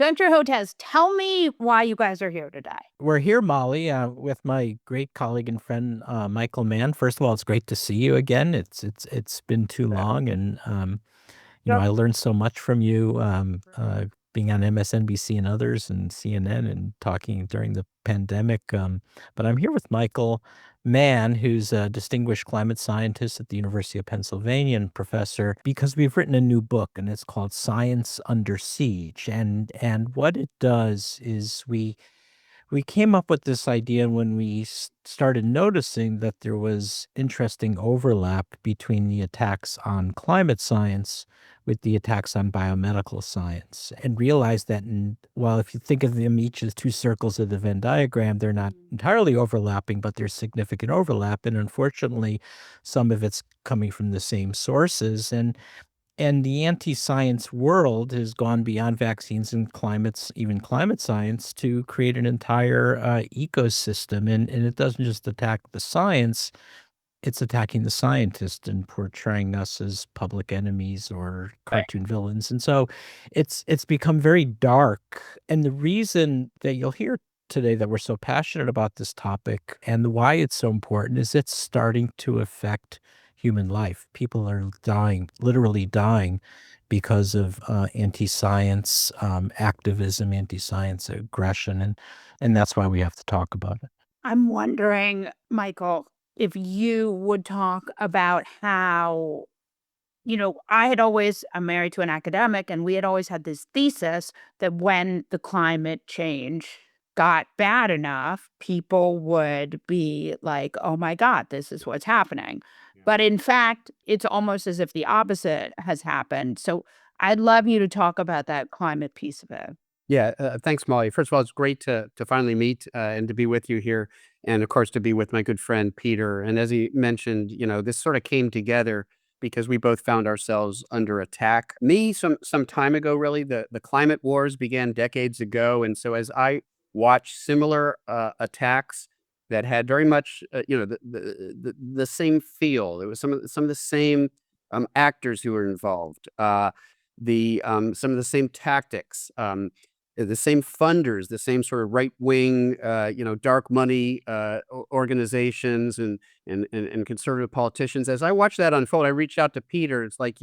Dr. Hotez, tell me why you guys are here today. We're here, Molly, with my great colleague and friend Michael Mann. First of all, it's great to see you again. It's been too long, and Yep. I learned so much from you, being on MSNBC and others, and CNN, and talking during the pandemic. But I'm here with Michael Mann, who's a distinguished climate scientist at the University of Pennsylvania and professor, because we've written a new book, and it's called Science Under Siege. And what it does is we came up with this idea when we started noticing that there was interesting overlap between the attacks on climate science with the attacks on biomedical science, and realized that, well, if you think of them each as two circles of the Venn diagram, they're not entirely overlapping, but there's significant overlap. And unfortunately, some of it's coming from the same sources. And the anti-science world has gone beyond vaccines and even climate science, to create an entire ecosystem. And it doesn't just attack the science, it's attacking the scientists and portraying us as public enemies or Right. cartoon villains. And so it's become very dark. And the reason that you'll hear today that we're so passionate about this topic and why it's so important is it's starting to affect human life. People are dying, literally dying, because of anti-science activism, anti-science aggression, and that's why we have to talk about it. I'm wondering, Michael, if you would talk about how, I'm married to an academic, and we had always had this thesis that when the climate change got bad enough, people would be like, oh my God, this is what's happening. Yeah. But in fact, it's almost as if the opposite has happened. So I'd love you to talk about that climate piece of it. Yeah, thanks, Molly. First of all, it's great to finally meet and to be with you here, and of course to be with my good friend Peter. And as he mentioned, this sort of came together because we both found ourselves under attack. Me, some time ago, really, the climate wars began decades ago, and so as I watched similar attacks that had very much, the same feel. There was some of the same actors who were involved. The Some of the same tactics. The same funders, the same sort of right wing, dark money organizations and conservative politicians. As I watched that unfold, I reached out to Peter. It's like,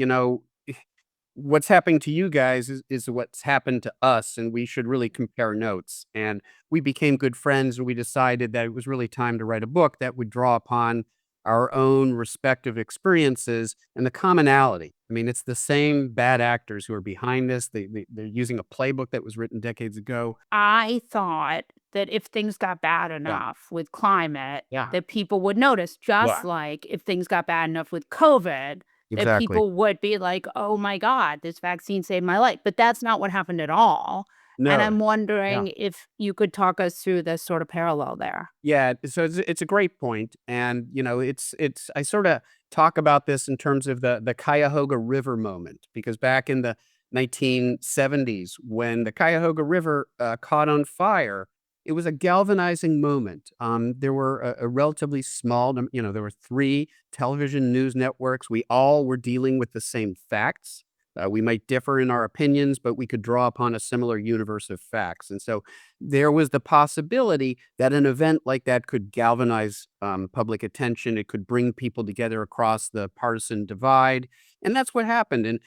what's happening to you guys is what's happened to us, and we should really compare notes. And we became good friends, and we decided that it was really time to write a book that would draw upon our own respective experiences and the commonality. I mean, it's the same bad actors who are behind this. They're using a playbook that was written decades ago. I thought that if things got bad Yeah. enough with climate, Yeah. that people would notice, just Well, like if things got bad enough with COVID, that exactly. people would be like, oh my God, this vaccine saved my life. But that's not what happened at all. And No. I'm Yeah. wondering if you could talk us through this sort of parallel there. Yeah, so it's a great point, and it's I sort of talk about this in terms of the Cuyahoga River moment, because back in the 1970s, when the Cuyahoga River caught on fire, it was a galvanizing moment. There were a relatively small, there were three television news networks. We all were dealing with the same facts. We might differ in our opinions, but we could draw upon a similar universe of facts. And so there was the possibility that an event like that could galvanize public attention. It could bring people together across the partisan divide. And that's what happened. And,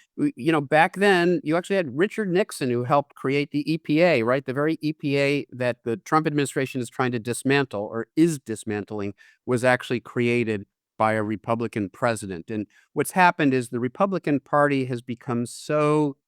back then, you actually had Richard Nixon, who helped create the EPA, right? The very EPA that the Trump administration is trying to dismantle, or is dismantling, was actually created by a Republican president. And what's happened is the Republican Party has become so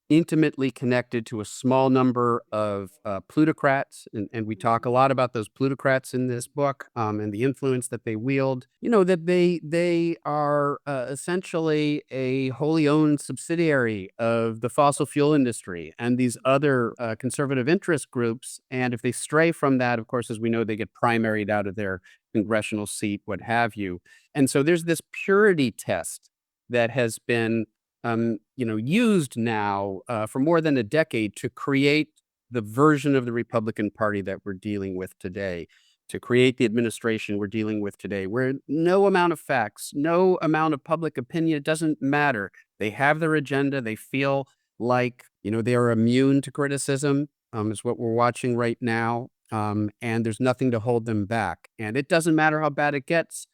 intimately connected to a small number of plutocrats, and we talk a lot about those plutocrats in this book, and the influence that they wield. That they are essentially a wholly owned subsidiary of the fossil fuel industry and these other conservative interest groups. And if they stray from that, of course, as we know, they get primaried out of their congressional seat, what have you. And so there's this purity test that has been used now for more than a decade to create the version of the Republican Party that we're dealing with today, to create the administration we're dealing with today, where no amount of facts, no amount of public opinion, it doesn't matter. They have their agenda. They feel like They are immune to criticism, is what we're watching right now. And there's nothing to hold them back. And it doesn't matter how bad it gets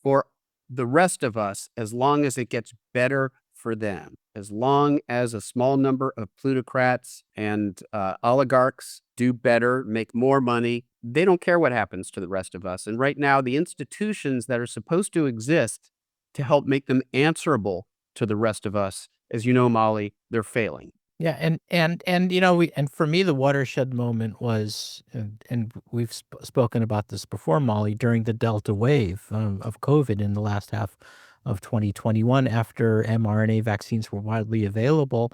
for the rest of us, as long as it gets better for them. As long as a small number of plutocrats and oligarchs do better, make more money, they don't care what happens to the rest of us. And right now, the institutions that are supposed to exist to help make them answerable to the rest of us, as you know, Molly, they're failing. Yeah, and and for me, the watershed moment was, and we've spoken about this before, Molly, during the Delta wave of COVID in the last half of 2021, after mRNA vaccines were widely available.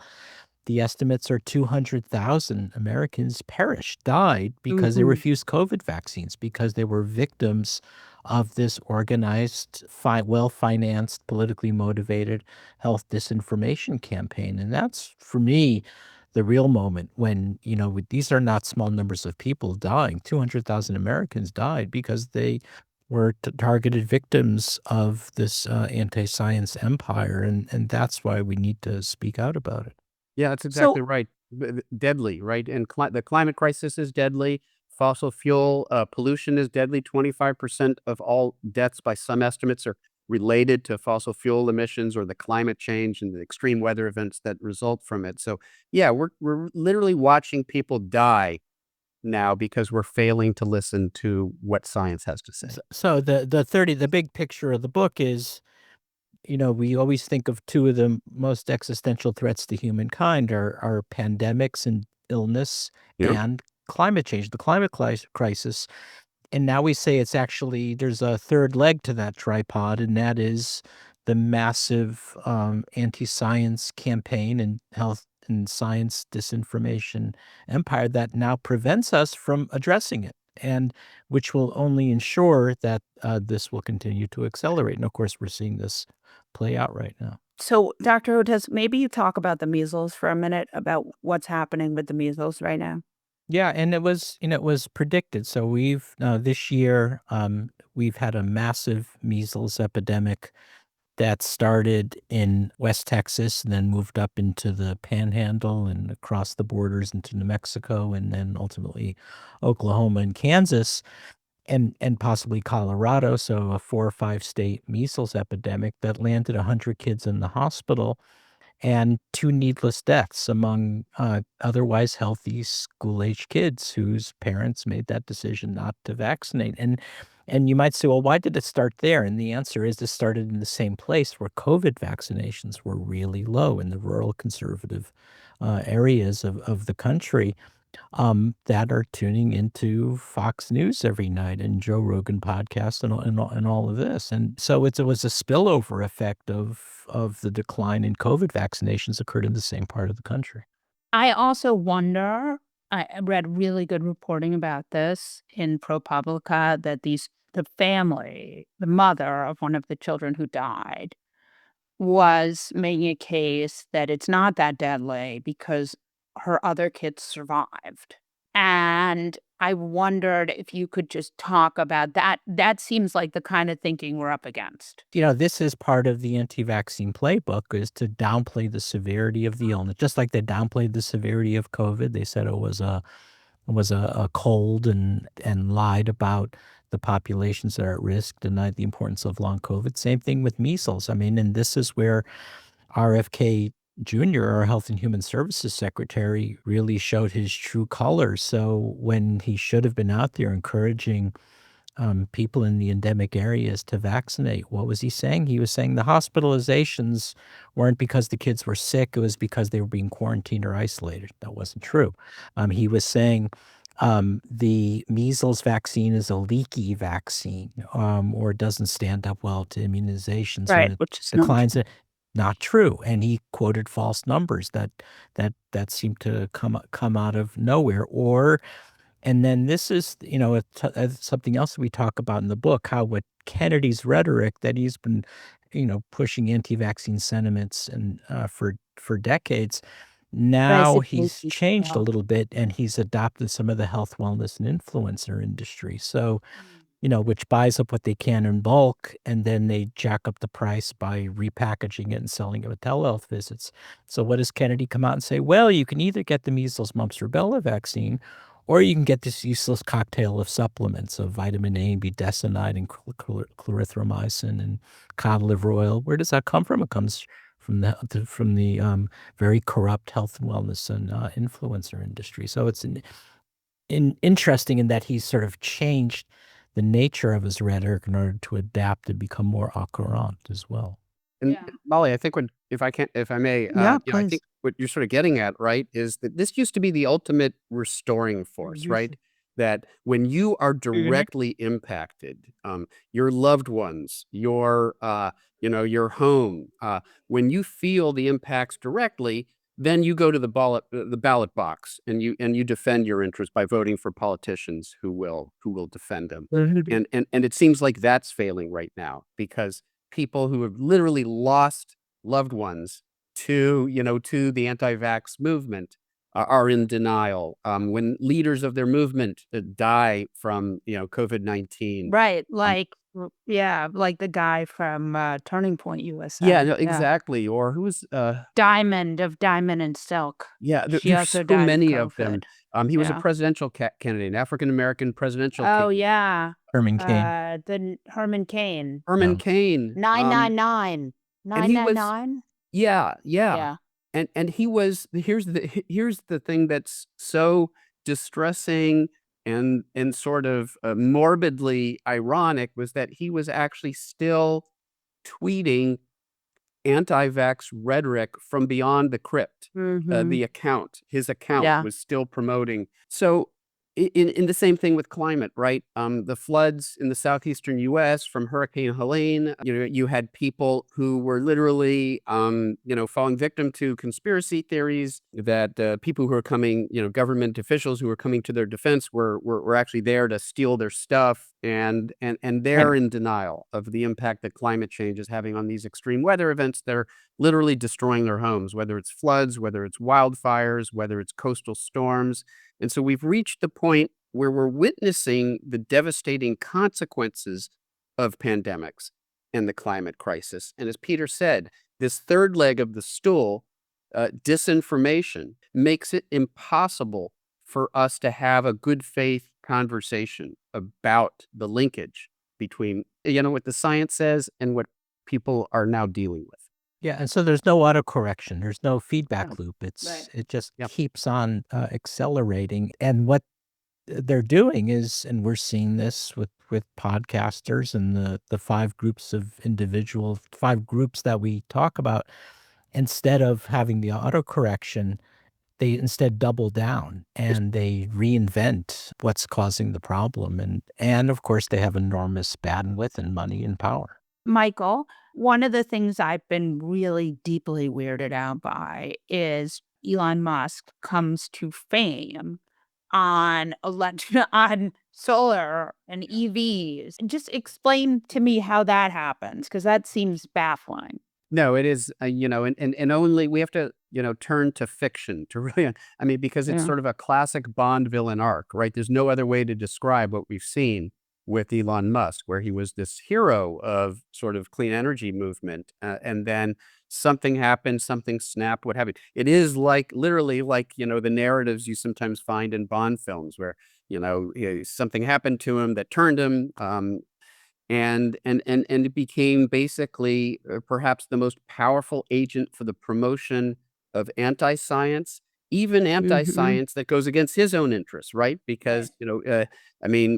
The estimates are 200,000 Americans perished, died because they Mhm. refused COVID vaccines, because they were victims of this organized, well-financed, politically motivated health disinformation campaign. And that's, for me, the real moment when, these are not small numbers of people dying. 200,000 Americans died because they were targeted victims of this anti-science empire. And that's why we need to speak out about it. Yeah, that's exactly So right. Deadly, right? And the climate crisis is deadly. Fossil fuel pollution is deadly. 25% of all deaths, by some estimates, are related to fossil fuel emissions or the climate change and the extreme weather events that result from it. So, yeah, we're literally watching people die now because we're failing to listen to what science has to say. So the big picture of the book is, we always think of two of the most existential threats to humankind are pandemics and illness Yep. and climate change, the climate crisis. And now we say it's actually, there's a third leg to that tripod, and that is the massive anti-science campaign and health and science disinformation empire that now prevents us from addressing it, and which will only ensure that this will continue to accelerate. And of course, we're seeing this play out right now. so Dr. Hotez, maybe you talk about the measles for a minute, about what's happening with the measles right now. Yeah, and it was predicted. So we've this year we've had a massive measles epidemic that started in West Texas and then moved up into the Panhandle and across the borders into New Mexico and then ultimately Oklahoma and Kansas and possibly Colorado. So a 4 or 5 state measles epidemic that landed 100 kids in the hospital and 2 needless deaths among, otherwise healthy school-aged kids whose parents made that decision not to vaccinate, and you might say, "Well, why did it start there?" And the answer is it started in the same place where COVID vaccinations were really low in the rural conservative, areas of the country, that are tuning into Fox News every night and Joe Rogan podcast and all of this. And so it was a spillover effect of the decline in COVID vaccinations occurred in the same part of the country. I also wonder, I read really good reporting about this in ProPublica, that the family, the mother of one of the children who died, was making a case that it's not that deadly because her other kids survived. And I wondered if you could just talk about that. That seems like the kind of thinking we're up against. This is part of the anti-vaccine playbook is to downplay the severity of the illness, just like they downplayed the severity of COVID. They said it was a cold and lied about the populations that are at risk, denied the importance of long COVID. Same thing with measles. I mean, and this is where RFK Jr., our Health and Human Services Secretary, really showed his true colors. So when he should have been out there encouraging people in the endemic areas to vaccinate. What was he saying? He was saying the hospitalizations weren't because the kids were sick, it was because they were being quarantined or isolated. That wasn't true. He was saying the measles vaccine is a leaky vaccine, or it doesn't stand up well to immunizations, or Right, it which is not declines. true. Not true. And he quoted false numbers that seemed to come out of nowhere. Or and then this is, something else we talk about in the book, how with Kennedy's rhetoric that he's been, pushing anti-vaccine sentiments and for decades. Now he's Resignation. changed a Yeah. little bit and he's adopted some of the health, wellness, and influencer industry. So which buys up what they can in bulk, and then they jack up the price by repackaging it and selling it with telehealth visits. So what does Kennedy come out and say? Well, you can either get the measles, mumps, rubella vaccine, or you can get this useless cocktail of supplements of vitamin A and budesonide and clarithromycin and cod liver oil. Where does that come from? It comes from the very corrupt health and wellness and influencer industry. So it's interesting in that he's sort of changed the nature of his rhetoric in order to adapt and become more au courant as well. And Yeah. Molly, I think if I may, Yeah, I please. think what you're sort of getting at, right, is that this used to be the ultimate restoring force, right? That when you are directly impacted, your loved ones, your home, when you feel the impacts directly, then you go to the ballot box and you defend your interests by voting for politicians who will defend them. And it seems like that's failing right now because people who have literally lost loved ones to the anti-vax movement are in denial. When leaders of their movement die from COVID-19. Right, Um, like the guy from, Turning Point yeah, USA. no, Yeah. exactly. Or who was Diamond of Diamond and Silk. yeah, She there's also so died of many of them. COVID. He was a Yeah. presidential candidate, an African American presidential Oh, yeah. Herman Cain. Herman Cain. Herman Yeah. Cain. 999. And he was 999? Yeah, yeah. Yeah. And he was here's the thing that's so distressing and sort of morbidly ironic was that he was actually still tweeting anti-vax rhetoric from beyond the crypt. Mhm. His account Yeah. was still promoting. So in the same thing with climate, right? The floods in the southeastern U.S. from Hurricane Helene, you had people who were literally, falling victim to conspiracy theories that people who are coming, government officials who were coming to their defense were actually there to steal their stuff, and they're in denial of the impact that climate change is having on these extreme weather events that are literally destroying their homes, whether it's floods, whether it's wildfires, whether it's coastal storms. And so we've reached the point where we're witnessing the devastating consequences of pandemics and the climate crisis. And as Peter said, this third leg of the stool, disinformation, makes it impossible for us to have a good faith conversation about the linkage between, what the science says and what people are now dealing with. Yeah, and so there's no autocorrection, there's no feedback Oh, loop, right. it just Yep. keeps on, accelerating, and what they're doing is, and we're seeing this with podcasters and the 5 groups of 5 groups that we talk about, instead of having the autocorrection, they instead double down, and they reinvent what's causing the problem, and of course, they have enormous bandwidth and money and power. Michael, one of the things I've been really deeply weirded out by is Elon Musk comes to fame on on solar and EVs. Just explain to me how that happens, because that seems baffling. No, it is, and only we have to, turn to fiction to really, because it's Yeah. sort of a classic Bond villain arc, right? There's no other way to describe what we've seen with Elon Musk, where he was this hero of sort of clean energy movement, and then something happened, something snapped, what have you. It is like literally like, the narratives you sometimes find in Bond films where, something happened to him that turned him. And it became basically perhaps the most powerful agent for the promotion of anti-science, even Mhm. anti-science that goes against his own interests, right? Right. Because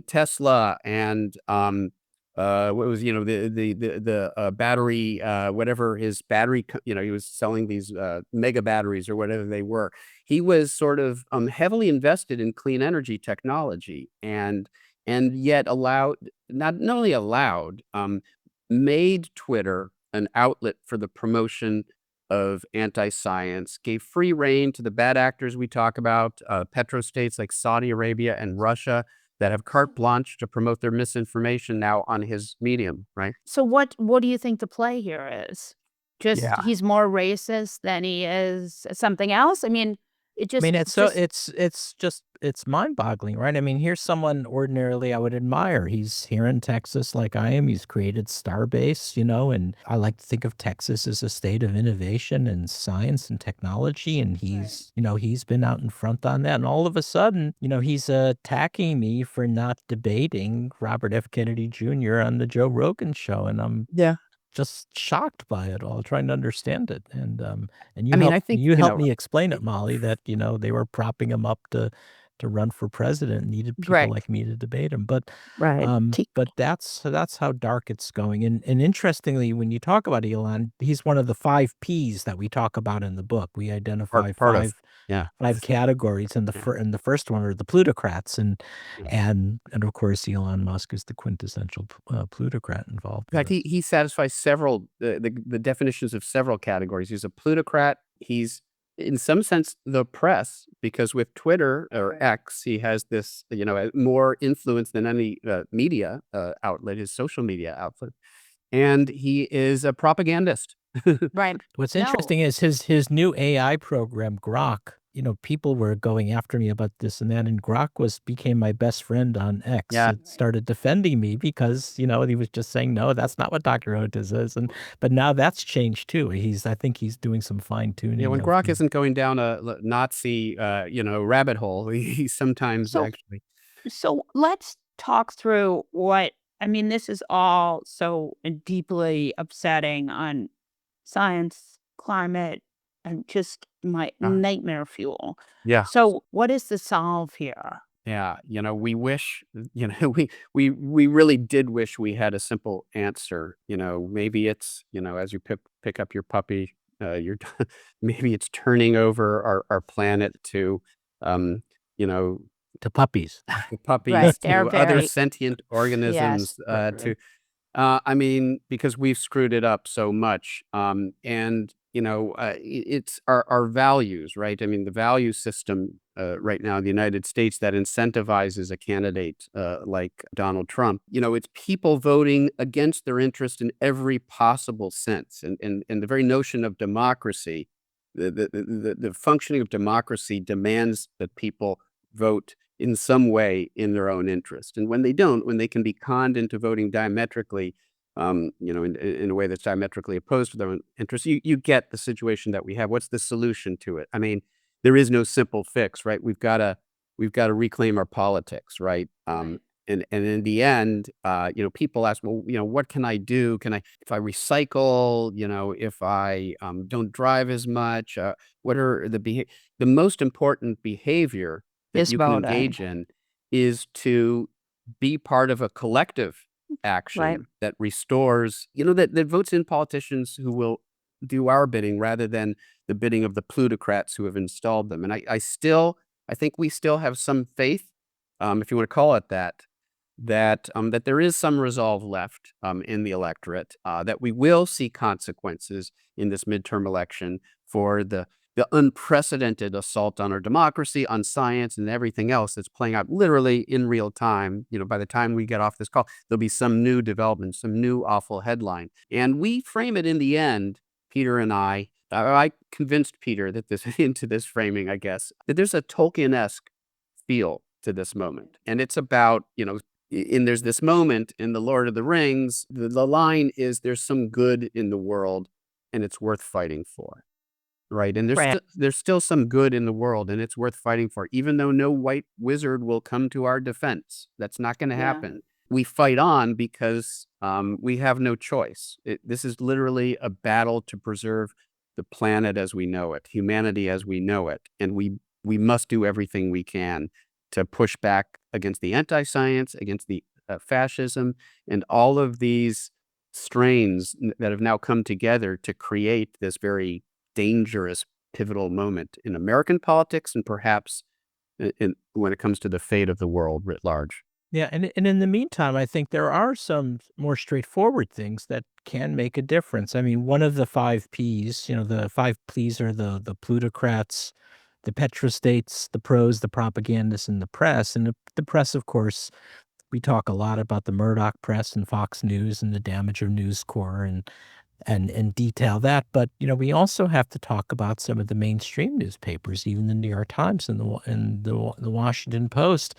Tesla and what was the battery, whatever his battery, he was selling these mega batteries or whatever they were. He was sort of heavily invested in clean energy technology, and yet not only allowed, made Twitter an outlet for the promotion of anti-science, gave free rein to the bad actors we talk about, petrostates like Saudi Arabia and Russia that have carte blanche to promote their misinformation now on his medium, right? So what do you think the play here is? Just Yeah. he's more racist than he is something else? I mean, It I mean, just it's mind-boggling, right? I mean, here's someone ordinarily I would admire. He's here in Texas like I am. He's created Starbase, and I like to think of Texas as a state of innovation and science and technology, and right. he's been out in front on that, and all of a sudden, he's attacking me for not debating Robert F. Kennedy Jr. on the Joe Rogan show, and I'm Yeah. just shocked by it all, trying to understand it, and I mean, I think, you helped me explain it, Molly, that, they were propping him up to run for president, needed people Right, like me to debate him, right. but that's how dark it's going, and interestingly, when you talk about Elon, he's one of the 5 Ps that we talk about in the book. We identify part of. Yeah. 5 categories, and Yeah. the first one are the plutocrats, Yeah. and of course, Elon Musk is the quintessential plutocrat involved In with fact, it. he satisfies several the definitions of several categories. He's a plutocrat. He's in some sense the press because with Twitter or Right. X, he has this more influence than any media outlet, his social media outlet, and he is a propagandist. Right. What's No. interesting is his new AI program, Grok. People were going after me about this and that, and Grok became my best friend on X. Yeah, It started defending me because, he was just saying, no, that's not what Dr. Hotez is. But now that's changed too. I think he's doing some fine yeah. tuning When of Grok the isn't going down a Nazi rabbit hole, he sometimes So actually. so let's talk through what I mean, this is all so deeply upsetting on science, climate, and just my Uh, nightmare fuel. yeah. So what is the solve here? Yeah, we wish, we really did wish we had a simple answer. Maybe it's, as you pick up your puppy, you're maybe it's turning over our planet to, um, you know, to puppies. the Right. puppies, They're to other very sentient yes. organisms, to I mean, because we've screwed it up so much, and it's our values, right? I mean, the value system right now in the United States that incentivizes a candidate like Donald Trump. It's people voting against their interest in every possible sense, and the very notion of democracy, the functioning of democracy demands that people vote in some way in their own interest. And when they don't, when they can be conned into voting diametrically, in a way that's diametrically opposed to their own interests, you get the situation that we have. What's the solution to it? I mean, there is no simple fix, right? We've got to reclaim our politics, right? Right. And in the end, people ask, well, what can I do? If I recycle, if I don't drive as much, what are the most important behavior that Is you can voting. engage in is to be part of a collective Right. action that restores, that votes in politicians who will do our bidding rather than the bidding of the plutocrats who have installed them. And I think we still have some faith, if you want to call it that, that there is some resolve left in the electorate, that we will see consequences in this midterm election for the unprecedented assault on our democracy, on science, and everything else that's playing out literally in real time. By the time we get off this call, there'll be some new development, some new awful headline. And we frame it in the end, Peter and I convinced Peter that this into this framing, I guess, that there's a Tolkien-esque feel to this moment. And it's about, there's this moment in The Lord of the Rings, the line is there's some good in the world and it's worth fighting for. Right, and Right. there's still some good in the world, and it's worth fighting for, even though no white wizard will come to our defense. That's not gonna Yeah. happen. We fight on because, we have no choice. This is literally a battle to preserve the planet as we know it, humanity as we know it, and we must do everything we can to push back against the anti-science, against the, fascism, and all of these strains that have now come together to create this very dangerous pivotal moment in American politics and perhaps when it comes to the fate of the world writ large. Yeah, and in the meantime, I think there are some more straightforward things that can make a difference. I mean, one of the 5 Ps, the 5 Ps are the plutocrats, the petrostates, the pros, the propagandists, and the press. And the press, of course, we talk a lot about the Murdoch Press and Fox News and the damage of News Corps and detail that. But, we also have to talk about some of the mainstream newspapers, even the New York Times and the Washington Post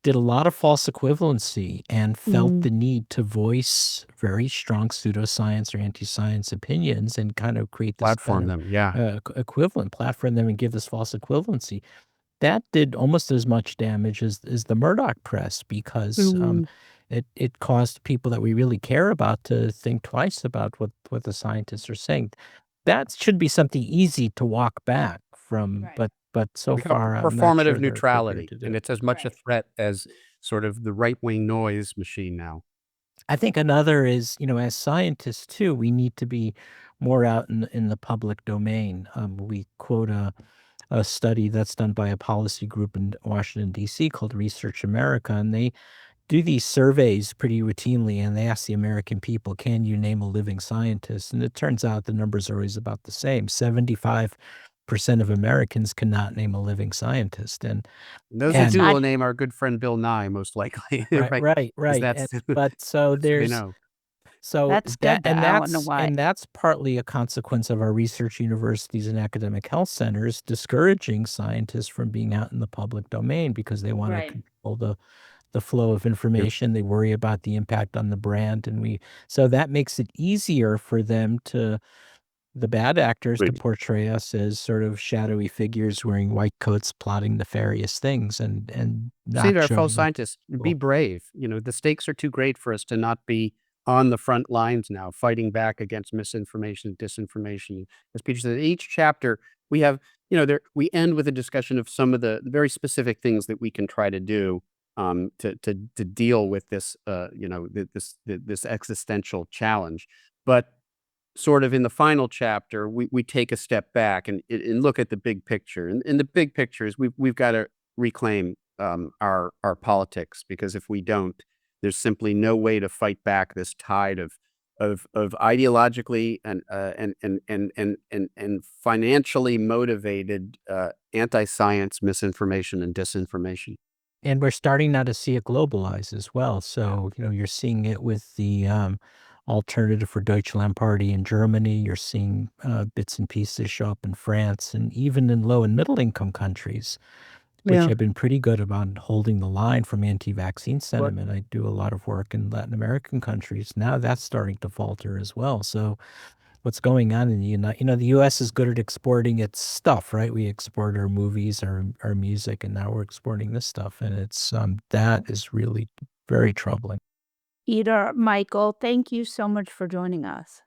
did a lot of false equivalency and felt the need to voice very strong pseudoscience or anti-science opinions and kind of create this Platform them. Yeah. equivalent, platform them and give this false equivalency. That did almost as much damage as the Murdoch Press because it caused people that we really care about to think twice about what the scientists are saying. That should be something easy to walk back from, Right. but so We call far I'm not performative sure they're prepared neutrality, to do and it. it's as much a Right. threat as sort of the right-wing noise machine now. I think another is, as scientists too, we need to be more out in the public domain. We quote a study that's done by a policy group in Washington, D.C. called Research America, and they do these surveys pretty routinely, and they ask the American people, "Can you name a living scientist?" And it turns out the numbers are always about the same. 75% of Americans cannot name a living scientist, and And those who That's do not will name our good friend Bill Nye most likely, right, right? right, Because right. that's But so that's who they there's know. So that's good though. I don't know why. that's partly a consequence of our research universities and academic health centers discouraging scientists from being out in the public domain because they want to Right. control the flow of Yep. information. They worry about the impact on the brand, and so that makes it easier for them the bad actors to Right. portray us as sort of shadowy figures wearing white coats plotting nefarious things and Say not to our fellow showing the scientists, be people. brave. The stakes are too great for us to not be on the front lines now, fighting back against misinformation, disinformation. As Peter said, each chapter we have, we end with a discussion of some of the very specific things that we can try to do to deal with this, this existential challenge. But sort of in the final chapter, we take a step back and look at the big picture. And the big picture is we've got to reclaim our politics, because if we don't, there's simply no way to fight back this tide of ideologically and financially motivated anti-science misinformation and disinformation. And we're starting now to see it globalize as well. Yeah. So, you're seeing it with the Alternative for Deutschland party in Germany. You're seeing bits and pieces show up in France and even in low and middle income countries, which Yeah. have been pretty good about holding the line from anti-vaccine But sentiment. I do a lot of work in Latin American countries. Now that's starting to falter as well. So what's going on in the the US is good at exporting its stuff, right? We export our movies, our music, and now we're exporting this stuff, and it's, that is really very troubling. Peter, Michael, thank you so much for joining us.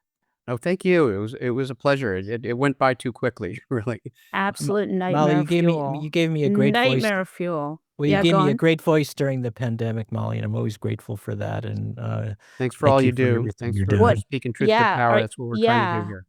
no, thank you. It was a pleasure. It went by too quickly, really. M Absolute Molly, nightmare you fuel. gave me a great voice. Nightmare fuel. Well, you Yeah, gave go me a on. great voice during the pandemic, Molly, and I'm always grateful for that, and, Thanks for all thank you you for do. everything Thanks you're for What? doing. speaking truth to Yeah. power. Or That's what we're trying to do yeah. here.